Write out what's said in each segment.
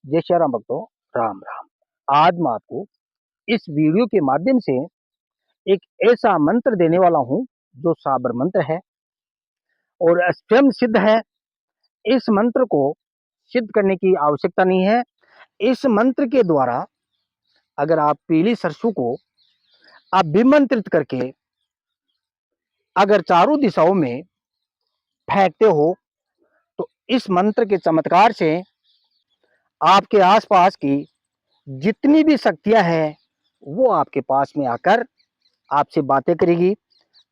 जय श्री राम भक्तों, राम राम। आज मैं आपको इस वीडियो के माध्यम से एक ऐसा मंत्र देने वाला हूँ जो साबर मंत्र है और स्वयं सिद्ध है। इस मंत्र को सिद्ध करने की आवश्यकता नहीं है। इस मंत्र के द्वारा अगर आप पीली सरसों को आप विमंत्रित करके अगर चारों दिशाओं में फेंकते हो तो इस मंत्र के चमत्कार से आपके आसपास की जितनी भी शक्तियां हैं वो आपके पास में आकर आपसे बातें करेगी,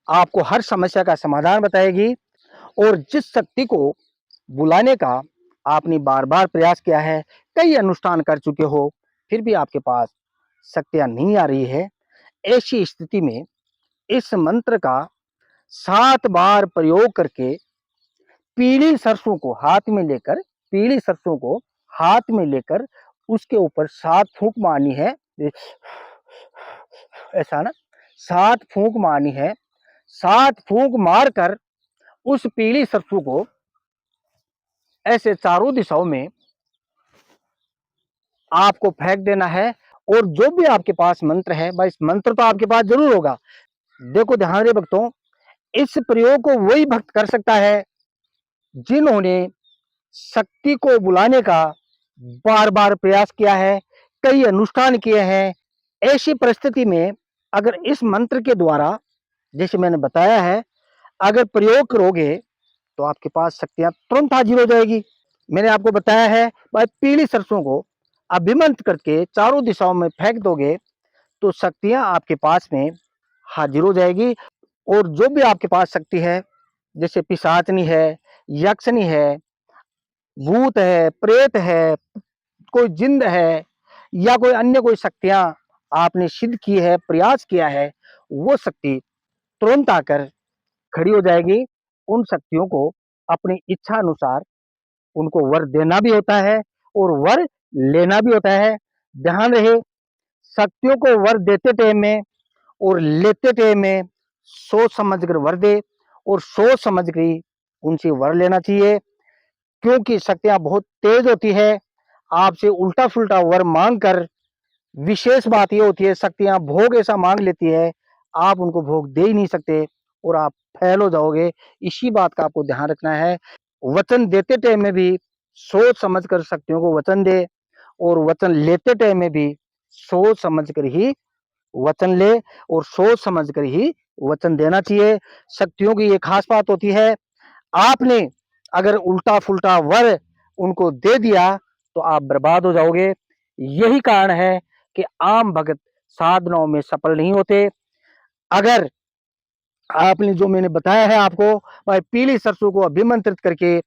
आपको हर समस्या का समाधान बताएगी। और जिस शक्ति को बुलाने का आपने बार बार प्रयास किया है, कई अनुष्ठान कर चुके हो, फिर भी आपके पास शक्तियां नहीं आ रही है, ऐसी स्थिति में इस मंत्र का 7 बार प्रयोग करके पीली सरसों को हाथ में लेकर पीली सरसों को हाथ में लेकर उसके ऊपर 7 फूंक मारनी है। ऐसा ना, 7 फूंक मारनी है। 7 फूंक मारकर उस पीली सरसों को ऐसे चारों दिशाओं में आपको फेंक देना है। और जो भी आपके पास मंत्र है भाई, मंत्र तो आपके पास जरूर होगा। देखो ध्यान दे भक्तों, इस प्रयोग को वही भक्त कर सकता है जिन्होंने शक्ति को बुलाने का बार बार प्रयास किया है, कई अनुष्ठान किए हैं। ऐसी परिस्थिति में अगर इस मंत्र के द्वारा, जैसे मैंने बताया है, अगर प्रयोग करोगे तो आपके पास शक्तियां तुरंत हाजिर हो जाएगी। मैंने आपको बताया है भाई, पीली सरसों को अभिमंत्रित करके चारों दिशाओं में फेंक दोगे तो शक्तियां आपके पास में हाजिर हो जाएगी। और जो भी आपके पास शक्ति है, जैसे पिशाचनी है, यक्षनी है, भूत है, प्रेत है, कोई जिंद है, या कोई अन्य कोई शक्तियां आपने सिद्ध की है, प्रयास किया है, वो शक्ति तुरंत आकर खड़ी हो जाएगी। उन शक्तियों को अपनी इच्छा अनुसार उनको वर देना भी होता है और वर लेना भी होता है। ध्यान रहे, शक्तियों को वर देते टाइम में और लेते टाइम में सोच समझ कर वर दे और सोच समझ कर ही उनसे वर लेना चाहिए, क्योंकि शक्तियां बहुत तेज होती है। आपसे उल्टा फुल्टा वर मांग कर, विशेष बात यह होती है शक्तियां भोग ऐसा मांग लेती है, आप उनको भोग दे ही नहीं सकते और आप फेल हो जाओगे। इसी बात का आपको ध्यान रखना है। वचन देते टाइम में भी सोच समझ कर शक्तियों को वचन दे और वचन लेते टाइम में भी सोच समझ कर ही वचन ले और सोच समझ कर ही वचन देना चाहिए। शक्तियों की ये खास बात होती है, आपने अगर उल्टा फुल्टा वर उनको दे दिया तो आप बर्बाद हो जाओगे। यही कारण है कि आम भगत साधनाओं में सफल नहीं होते। अगर आपने जो मैंने बताया है आपको, भाई पीली सरसों को अभिमंत्रित करके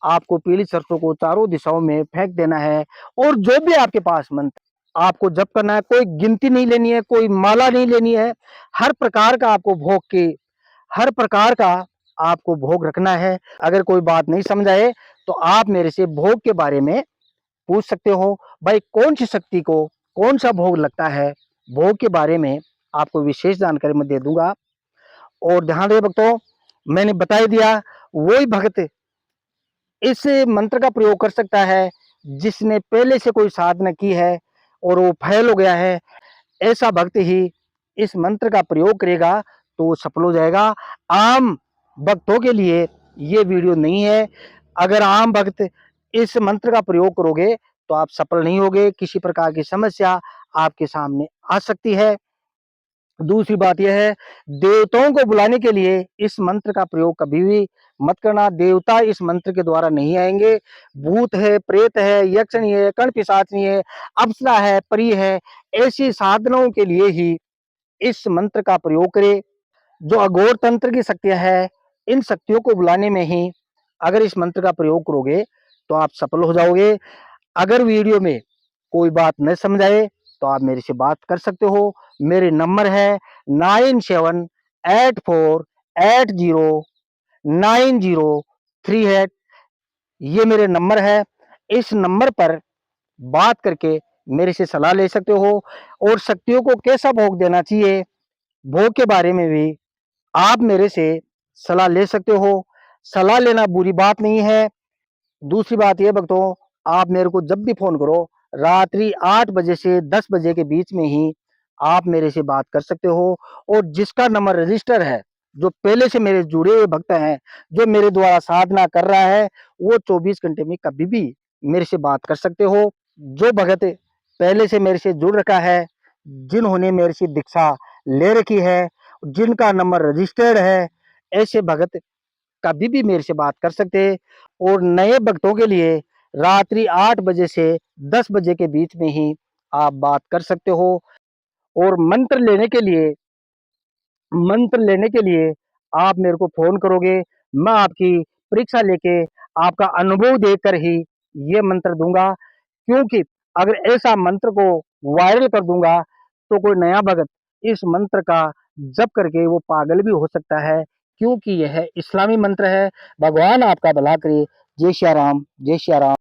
आपको पीली सरसों को चारों दिशाओं में फेंक देना है। और जो भी आपके पास मंत्र आपको जप करना है, कोई गिनती नहीं लेनी है, कोई माला नहीं लेनी है, हर प्रकार का आपको भोग की हर प्रकार का आपको भोग रखना है। अगर कोई बात नहीं समझ आए तो आप मेरे से भोग के बारे में पूछ सकते हो, भाई कौन सी शक्ति को कौन सा भोग लगता है, भोग के बारे में आपको विशेष जानकारी मैं दे दूंगा। और ध्यान रहे भक्तों, मैंने बता ही दिया, वही भक्त इस मंत्र का प्रयोग कर सकता है जिसने पहले से कोई साधना की है और वो फैल हो गया है। ऐसा भक्त ही इस मंत्र का प्रयोग करेगा तो वो सफल हो जाएगा। आम भक्तों के लिए ये वीडियो नहीं है। अगर आम भक्त इस मंत्र का प्रयोग करोगे तो आप सफल नहीं होगे, किसी प्रकार की समस्या आपके सामने आ सकती है। दूसरी बात यह है, देवताओं को बुलाने के लिए इस मंत्र का प्रयोग कभी भी मत करना। देवता इस मंत्र के द्वारा नहीं आएंगे। भूत है, प्रेत है, यक्षनी है, कण पिशाचनी है, अप्सरा है, परी है, ऐसी साधनाओं के लिए ही इस मंत्र का प्रयोग करें। जो अघोर तंत्र की शक्तियां है, इन शक्तियों को बुलाने में ही अगर इस मंत्र का प्रयोग करोगे तो आप सफल हो जाओगे। अगर वीडियो में कोई बात न समझ आए तो आप मेरे से बात कर सकते हो। मेरे नंबर है 9784809038। ये मेरे नंबर है। इस नंबर पर बात करके मेरे से सलाह ले सकते हो और शक्तियों को कैसा भोग देना चाहिए, भोग के बारे में भी आप मेरे से सलाह ले सकते हो। सलाह लेना बुरी बात नहीं है। दूसरी बात यह भक्तों, आप मेरे को जब भी फ़ोन करो, रात्रि 8 बजे से 10 बजे के बीच में ही आप मेरे से बात कर सकते हो। और जिसका नंबर रजिस्टर है, जो पहले से मेरे जुड़े हुए भक्त हैं, जो मेरे द्वारा साधना कर रहा है, वो 24 घंटे में कभी भी मेरे से बात कर सकते हो। जो भगत पहले से मेरे से जुड़ रखा है, जिन्होंने मेरे से दीक्षा ले रखी है, जिनका नंबर रजिस्टर्ड है, ऐसे भगत कभी भी मेरे से बात कर सकते हैं। और नए भक्तों के लिए रात्रि 8 बजे से 10 बजे के बीच में ही आप बात कर सकते हो। और मंत्र लेने के लिए आप मेरे को फ़ोन करोगे, मैं आपकी परीक्षा लेके आपका अनुभव देखकर ही ये मंत्र दूँगा। क्योंकि अगर ऐसा मंत्र को वायरल कर दूँगा, तो कोई नया भगत इस मंत्र का जप करके वो पागल भी हो सकता है, क्योंकि यह इस्लामी मंत्र है। भगवान आपका भला करे। जय सिया राम, जय सिया राम।